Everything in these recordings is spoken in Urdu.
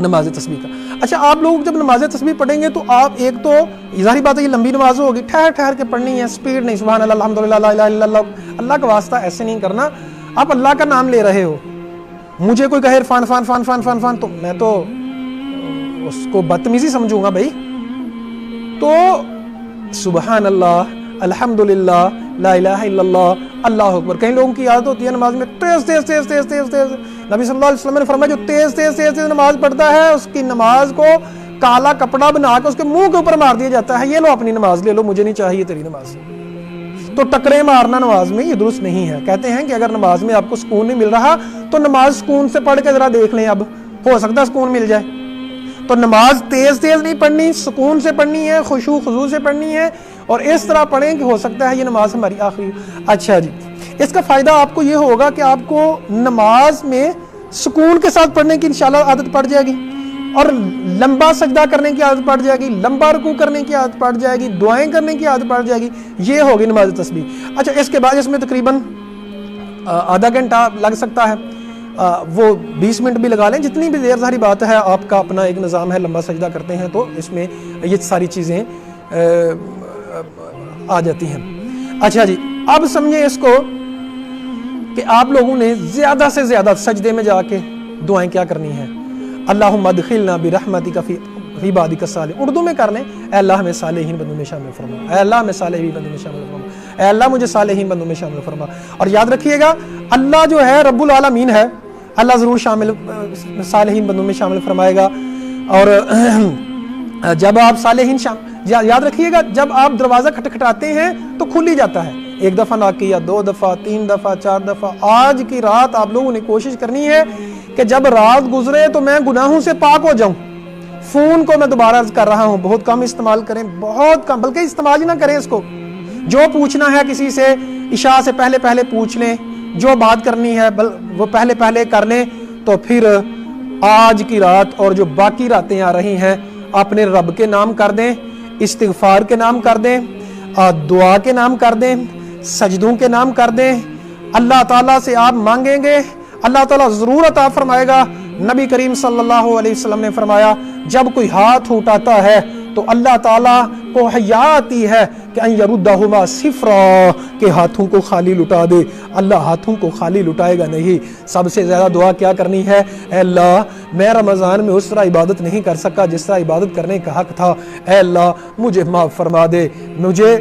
نماز تسبیح کا۔ اچھا آپ لوگ جب نماز تسبیح پڑھیں گے تو آپ ایک تو ظاہری بات ہے یہ لمبی نماز ہوگی، ٹھہر ٹھہر کے پڑھنی ہے، سپیڈ نہیں، سبحان اللہ الحمدللہ لا الہ الا اللہ، اللہ کا واسطہ ایسے نہیں کرنا۔ آپ اللہ کا نام لے رہے ہو، مجھے کوئی کہے فان فان فان فان فان فان تو میں تو اس کو بدتمیزی سمجھوں گا بھائی۔ تو سبحان اللہ الحمدللہ لا الہ الا اللہ اللہ اکبر۔ کئی لوگوں کی عادت ہوتی ہے نماز میں تیز تیز تیز تیز تیز تیز، نبی صلی اللہ علیہ وسلم نے فرمایا جو تیز تیز تیز تیز نماز پڑھتا ہے اس کی نماز کو کالا کپڑا بنا کے اس کے منہ کے اوپر مار دیا جاتا ہے، یہ لو اپنی نماز لے لو، مجھے نہیں چاہیے تیری نماز۔ تو ٹکرے مارنا نماز میں یہ درست نہیں ہے۔ کہتے ہیں کہ اگر نماز میں آپ کو سکون نہیں مل رہا تو نماز سکون سے پڑھ کے ذرا دیکھ لیں، اب ہو سکتا ہے سکون مل جائے۔ تو نماز تیز تیز نہیں پڑھنی، سکون سے پڑھنی ہے، خشوع خضوع سے پڑھنی ہے، اور اس طرح پڑھیں کہ ہو سکتا ہے یہ نماز ہماری آخری۔ اچھا جی، اس کا فائدہ آپ کو یہ ہوگا کہ آپ کو نماز میں سکون کے ساتھ پڑھنے کی انشاءاللہ عادت پڑ جائے گی، اور لمبا سجدہ کرنے کی عادت پڑ جائے گی، لمبا رکوع کرنے کی عادت پڑ جائے گی، دعائیں کرنے کی عادت پڑ جائے گی، یہ ہوگی نماز تسبیح۔ اچھا اس کے بعد اس میں تقریباً آدھا گھنٹہ لگ سکتا ہے، وہ 20 منٹ بھی لگا لیں، جتنی بھی دیر، ظاہری بات ہے آپ کا اپنا ایک نظام ہے، لمبا سجدہ کرتے ہیں تو اس میں یہ ساری چیزیں آ جاتی ہیں۔ اچھا جی، اب سمجھیں اس کو کہ آپ لوگوں نے زیادہ سے زیادہ سجدے میں جا کے دعائیں کیا کرنی ہیں۔ اللہم ادخلنا برحمتک فی عبادک الصالحین، اردو میں کر لیں، اے اللہ ہمیں صالحین بندوں میں شامل فرما، اے اللہ ہمیں صالحین بندوں میں شامل فرما، اے اللہ مجھے صالحین بندوں میں شامل فرما۔ اور یاد رکھیے گا اللہ جو ہے رب العالمین ہے، اللہ ضرور صالحین بندوں میں شامل فرمائے گا۔ اور جب آپ صالحین یاد رکھیے گا جب آپ دروازہ کھٹکھٹاتے ہیں تو کھل ہی جاتا ہے، ایک دفعہ نہ کیا، 2 دفعہ، 3 دفعہ، 4 دفعہ۔ آج کی رات آپ لوگوں نے کوشش کرنی ہے کہ جب رات گزرے تو میں گناہوں سے پاک ہو جاؤں۔ فون کو میں دوبارہ عرض کر رہا ہوں بہت کم استعمال کریں، بہت کم، بلکہ استعمال ہی نہ کریں اس کو۔ جو پوچھنا ہے کسی سے عشاء سے پہلے پہلے پوچھ لیں، جو بات کرنی ہے وہ پہلے پہلے کر لیں، تو پھر آج کی رات اور جو باقی راتیں آ رہی ہیں اپنے رب کے نام کر دیں، استغفار کے نام کر دیں، دعا کے نام کر دیں، سجدوں کے نام کر دیں۔ اللہ تعالیٰ سے آپ مانگیں گے، اللہ تعالیٰ ضرور عطا فرمائے گا۔ نبی کریم صلی اللہ علیہ وسلم نے فرمایا جب کوئی ہاتھ اٹھاتا ہے تو اللہ تعالیٰ کو حیا آتی ہے کہ ان یردہما صفرا، کہ ہاتھوں کو خالی لٹا دے۔ اللہ ہاتھوں کو خالی لٹائے گا نہیں۔ سب سے زیادہ دعا کیا کرنی ہے؟ اے اللہ میں رمضان میں اس طرح عبادت نہیں کر سکا جس طرح عبادت کرنے کا حق تھا، اے اللہ مجھے معاف فرما دے، مجھے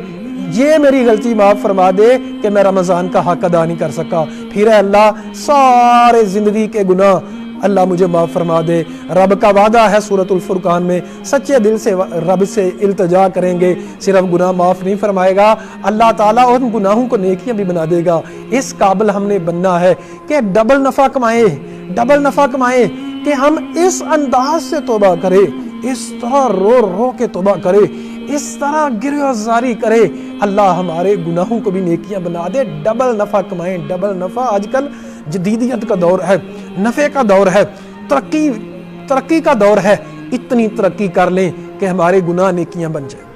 یہ میری غلطی معاف فرما دے کہ میں رمضان کا حق ادا نہیں کر سکا۔ پھر اے اللہ سارے زندگی کے گناہ اللہ مجھے معاف فرما دے۔ رب کا وعدہ ہے سورۃ الفرقان میں، سچے دل سے رب سے التجا کریں گے صرف گناہ معاف نہیں فرمائے گا، اللہ تعالیٰ ان گناہوں کو نیکیاں بھی بنا دے گا۔ اس قابل ہم نے بننا ہے کہ ڈبل نفع کمائیں، کہ ہم اس انداز سے توبہ کریں، اس طرح رو رو کے توبہ کرے، اس طرح گریزاری کرے، اللہ ہمارے گناہوں کو بھی نیکیاں بنا دے۔ ڈبل نفع کمائیں، ڈبل نفع۔ آج کل جدیدیت کا دور ہے، نفع کا دور ہے، ترقی کا دور ہے، اتنی ترقی کر لیں کہ ہمارے گناہ نیکیاں بن جائیں۔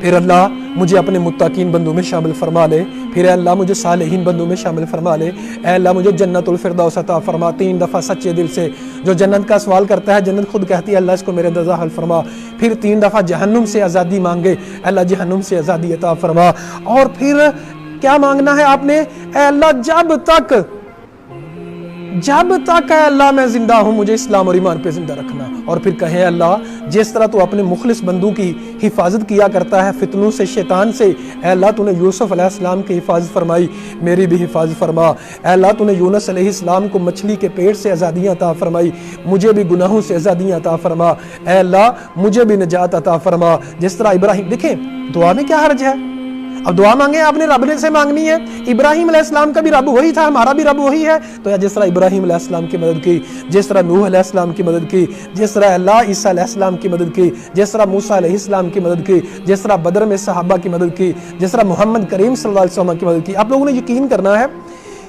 پھر اللہ مجھے اپنے متقین بندوں میں شامل فرما لے، پھر اے اللہ مجھے صالحین بندوں میں شامل فرما لے، اے اللہ مجھے جنت الفردوس عطا فرما۔ 3 دفعہ سچے دل سے جو جنت کا سوال کرتا ہے جنت خود کہتی ہے اللہ اس کو میرے رضا حل فرما۔ پھر 3 دفعہ جہنم سے آزادی مانگے، اے اللہ جہنم سے آزادی عطا فرما۔ اور پھر کیا مانگنا ہے آپ نے؟ اے اللہ جب تک اے اللہ میں زندہ ہوں مجھے اسلام اور ایمان پہ زندہ رکھنا۔ اور پھر کہیں اللہ جس طرح تو اپنے مخلص بندوں کی حفاظت کیا کرتا ہے فتنوں سے، شیطان سے، اے اللہ تو نے یوسف علیہ السلام کی حفاظت فرمائی، میری بھی حفاظت فرما۔ اے اللہ تو نے یونس علیہ السلام کو مچھلی کے پیٹ سے آزادیاں عطا فرمائی، مجھے بھی گناہوں سے آزادیاں عطا فرما۔ اے اللہ مجھے بھی نجات عطا فرما، جس طرح ابراہیم۔ دیکھیں دعا میں کیا حرج ہے؟ اب دعا مانگیں آپ نے رب سے مانگنی ہے۔ ابراہیم علیہ السلام کا بھی رب وہی تھا، ہمارا بھی رب وہی ہے، تو جس طرح ابراہیم علیہ السلام کی مدد کی، جس طرح نوح علیہ السلام کی مدد کی، جس طرح اللہ عیسیٰ علیہ السلام کی مدد کی، جس طرح موسیٰ علیہ السلام کی مدد کی، جس طرح بدر میں صحابہ کی مدد کی، جس طرح محمد کریم صلی اللہ علیہ وسلم کی مدد کی۔ آپ لوگوں نے یقین کرنا ہے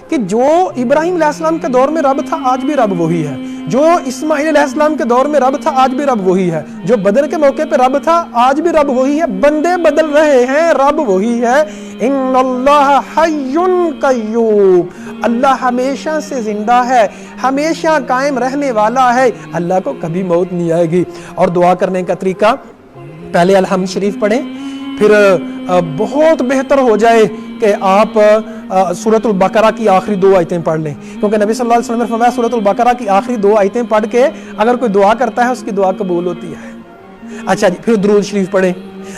کہ جو ابراہیم علیہ السلام کے دور میں رب تھا آج بھی رب وہی ہے، جو اسماعیل علیہ السلام کے دور میں رب تھا آج بھی رب وہی ہے، جو بدر کے موقع پہ رب تھا آج بھی رب وہی ہے، بندے بدل رہے ہیں رب وہی ہے۔ ان اللہ حی قیوم، اللہ ہمیشہ سے زندہ ہے، ہمیشہ قائم رہنے والا ہے، اللہ کو کبھی موت نہیں آئے گی۔ اور دعا کرنے کا طریقہ، پہلے الحمد شریف پڑھیں، پھر بہت بہتر ہو جائے کہ آپ سورۃ البقرہ کی آخری 2 آیتیں پڑھ لیں، کیونکہ نبی صلی اللہ علیہ وسلم نے فرمایا سورۃ البقرہ کی آخری 2 آیتیں پڑھ کے اگر کوئی دعا کرتا ہے اس کی دعا قبول ہوتی ہے۔ اچھا جی، پھر درود شریف پڑھیں،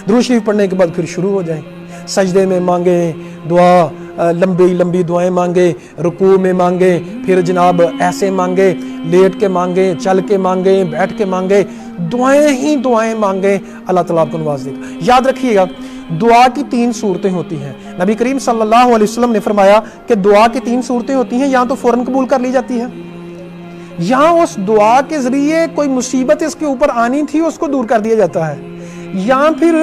درود شریف پڑھنے کے بعد پھر شروع ہو جائیں، سجدے میں مانگیں دعا، لمبی لمبی دعائیں مانگیں، رکوع میں مانگیں، پھر جناب ایسے مانگیں، لیٹ کے مانگیں، چل کے مانگیں، بیٹھ کے مانگیں، دعائیں ہی دعائیں مانگیں، اللہ تعالیٰ آپ کو نواز دے گا۔ یاد رکھیے گا دعا کی 3 صورتیں ہوتی ہیں، نبی کریم صلی اللہ علیہ وسلم نے فرمایا کہ دعا کی 3 صورتیں ہوتی ہیں، یا تو فوراً قبول کر لی جاتی ہے، یا اس دعا کے ذریعے کوئی مصیبت اس کے اوپر آنی تھی اس کو دور کر دیا جاتا ہے، یا پھر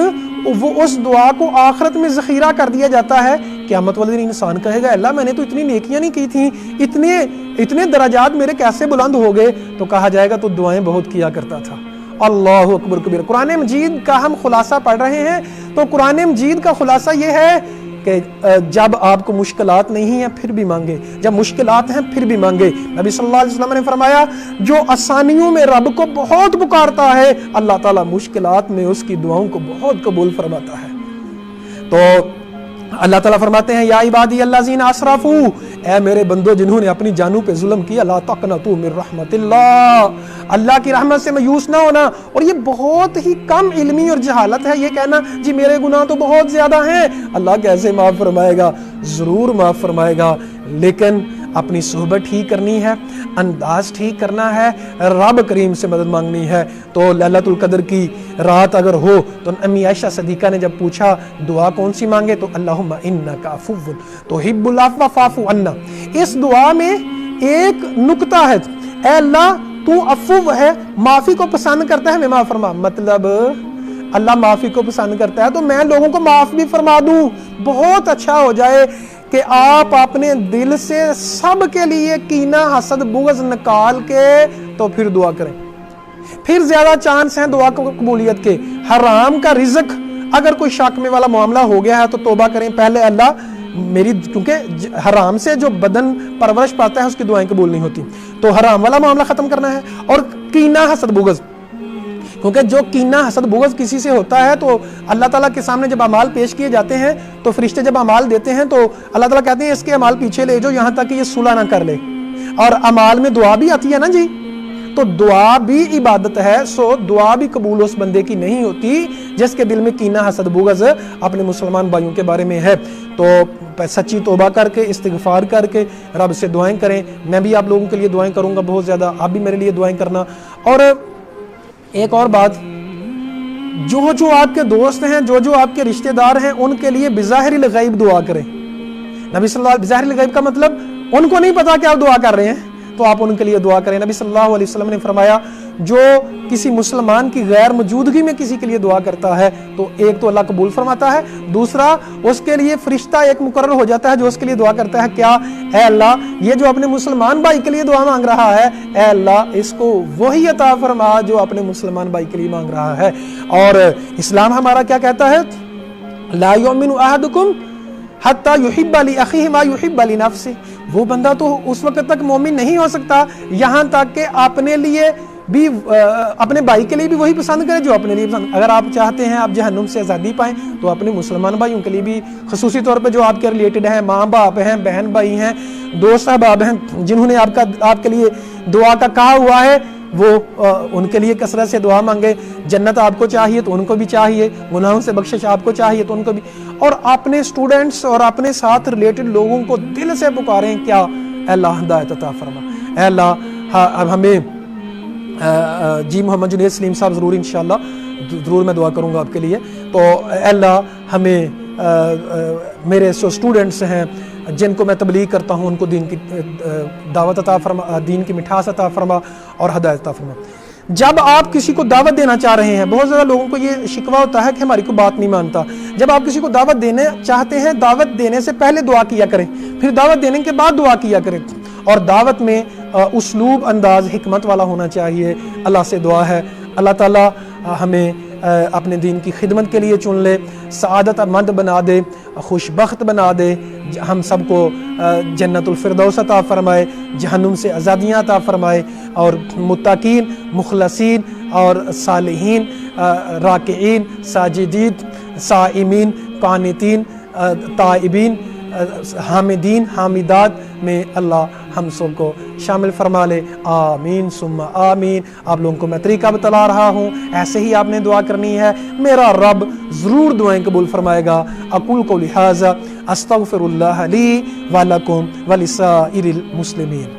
وہ اس دعا کو آخرت میں ذخیرہ کر دیا جاتا ہے۔ قیامت والے دن انسان کہے گا اللہ میں نے تو اتنی نیکیاں نہیں کی تھیں، اتنے درجات میرے کیسے بلند ہو گئے؟ تو کہا جائے گا تو دعائیں بہت کیا کرتا تھا۔ اللہ اکبر کبیر۔ قرآن مجید کا ہم خلاصہ پڑھ رہے ہیں، تو قرآن مجید کا خلاصہ یہ ہے کہ جب آپ کو مشکلات نہیں ہیں پھر بھی مانگے، جب مشکلات ہیں پھر بھی مانگے۔ نبی صلی اللہ علیہ وسلم نے فرمایا جو آسانیوں میں رب کو بہت پکارتا ہے اللہ تعالیٰ مشکلات میں اس کی دعاؤں کو بہت قبول فرماتا ہے۔ تو اللہ تعالیٰ فرماتے ہیں یا عبادی الذین اسرفوا، اے میرے بندو جنہوں نے اپنی جانوں پہ ظلم کیا، لا تقنطوا من رحمت اللہ، اللہ کی رحمت سے مایوس نہ ہونا۔ اور یہ بہت ہی کم علمی اور جہالت ہے یہ کہنا جی میرے گناہ تو بہت زیادہ ہیں، اللہ کیسے معاف فرمائے گا؟ ضرور معاف فرمائے گا، لیکن اپنی صحبت ٹھیک کرنی ہے، انداز ٹھیک کرنا ہے، رب کریم سے مدد مانگنی ہے۔ تو لیلۃ القدر کی رات اگر ہو تو امی عائشہ صدیقہ نے جب پوچھا دعا کون سی مانگے تو اللہم انک عفو تحب العفو فاعف عنا، اس دعا میں ایک نکتہ ہے، اے اللہ تو عفو ہے، معافی کو پسند کرتا ہے، میں معاف فرما، مطلب اللہ معافی کو پسند کرتا ہے تو میں لوگوں کو معاف بھی فرما دوں۔ بہت اچھا ہو جائے کہ آپ اپنے دل سے سب کے لیے کینہ حسد بغض نکال کے تو پھر دعا کریں، پھر زیادہ چانس ہیں دعا کو قبولیت کے۔ حرام کا رزق اگر کوئی شک میں والا معاملہ ہو گیا ہے تو توبہ کریں پہلے، اللہ میری، کیونکہ حرام سے جو بدن پرورش پاتا ہے اس کی دعائیں قبول نہیں ہوتی، تو حرام والا معاملہ ختم کرنا ہے۔ اور کینہ حسد بغض، کیونکہ جو کینہ حسد بغض کسی سے ہوتا ہے تو اللہ تعالیٰ کے سامنے جب اعمال پیش کیے جاتے ہیں تو فرشتے جب اعمال دیتے ہیں تو اللہ تعالیٰ کہتے ہیں اس کے اعمال پیچھے لے جو یہاں تک کہ یہ صلح نہ کر لے۔ اور اعمال میں دعا بھی آتی ہے نا جی، تو دعا بھی عبادت ہے، سو دعا بھی قبول اس بندے کی نہیں ہوتی جس کے دل میں کینہ حسد بغض اپنے مسلمان بھائیوں کے بارے میں ہے۔ تو سچی توبہ کر کے استغفار کر کے رب سے دعائیں کریں، میں بھی آپ لوگوں کے لیے دعائیں کروں گا بہت زیادہ، آپ بھی میرے لیے دعائیں کرنا۔ اور ایک اور بات، جو آپ کے دوست ہیں، جو آپ کے رشتہ دار ہیں، ان کے لیے بظاہر الغیب دعا کریں۔ نبی صلی اللہ علیہ وسلم، بظاہر الغیب کا مطلب ان کو نہیں پتا کہ آپ دعا کر رہے ہیں تو آپ ان کے لیے دعا کریں۔ نبی صلی اللہ علیہ وسلم نے فرمایا جو کسی مسلمان کی غیر موجودگی میں کسی کے لیے دعا کرتا ہے تو ایک تو اللہ قبول فرماتا ہے، دوسرا اس کے لیے فرشتہ ایک مقرر ہو جاتا ہے جو اس کے لیے دعا کرتا ہے، کیا اے اللہ یہ جو اپنے مسلمان بھائی کے لیے دعا مانگ رہا ہے، اے اللہ اس کو وہی عطا فرما جو اپنے مسلمان بھائی کے لیے مانگ رہا ہے۔ اور اسلام ہمارا کیا کہتا ہے؟ لا یؤمن احدکم حتی یحب لاخیہ ما یحب لنفسہ، وہ بندہ تو اس وقت تک مومن نہیں ہو سکتا یہاں تک کہ اپنے لیے بھی، اپنے بھائی کے لیے بھی وہی پسند کرے جو اپنے لیے پسند۔ اگر آپ چاہتے ہیں آپ جہنم سے آزادی پائیں تو اپنے مسلمان بھائیوں کے لیے بھی، خصوصی طور پہ جو آپ کے ریلیٹڈ ہیں، ماں باپ ہیں، بہن بھائی ہیں، دوست احباب ہیں، جنہوں نے آپ کے لیے دعا کا کہا ہوا ہے، وہ ان کے لیے کثرت سے دعا مانگے۔ جنت آپ کو چاہیے تو ان کو بھی چاہیے، گناہوں سے بخشش آپ کو چاہیے تو ان کو بھی، اور اپنے اسٹوڈنٹس اور اپنے ساتھ ریلیٹڈ لوگوں کو دل سے پکاریں، کیا اے اللہ ہدایت عطا فرما، اے اللہ اب ہمیں جی محمد جنید سلیم صاحب ضرور انشاءاللہ ضرور میں دعا کروں گا آپ کے لیے، تو اے اللہ ہمیں میرے جو اسٹوڈنٹس ہیں جن کو میں تبلیغ کرتا ہوں ان کو دین کی دعوت عطا فرما، دین کی مٹھاس عطا فرما اور ہدایت عطا فرما۔ جب آپ کسی کو دعوت دینا چاہ رہے ہیں، بہت زیادہ لوگوں کو یہ شکوہ ہوتا ہے کہ ہماری کوئی بات نہیں مانتا، جب آپ کسی کو دعوت دینے چاہتے ہیں، دعوت دینے سے پہلے دعا کیا کریں، پھر دعوت دینے کے بعد دعا کیا کریں۔ اور دعوت میں اسلوب انداز حکمت والا ہونا چاہیے۔ اللہ سے دعا ہے اللہ تعالیٰ ہمیں اپنے دین کی خدمت کے لیے چن لے، سعادت مند بنا دے، خوش بخت بنا دے، ہم سب کو جنت الفردوس عطا فرمائے، جہنم سے آزادیاں عطا فرمائے، اور متقین، مخلصین اور صالحین، راکعین، ساجدین، صائمین، قانتین، تائبین، حامدین، حامدات میں اللہ ہم سب کو شامل فرما لے۔ آمین ثم آمین۔ آپ لوگوں کو میں طریقہ بتلا رہا ہوں، ایسے ہی آپ نے دعا کرنی ہے، میرا رب ضرور دعائیں قبول فرمائے گا۔ اقول قولی ھذا استغفر اللہ لی ولکم ولسائر المسلمین۔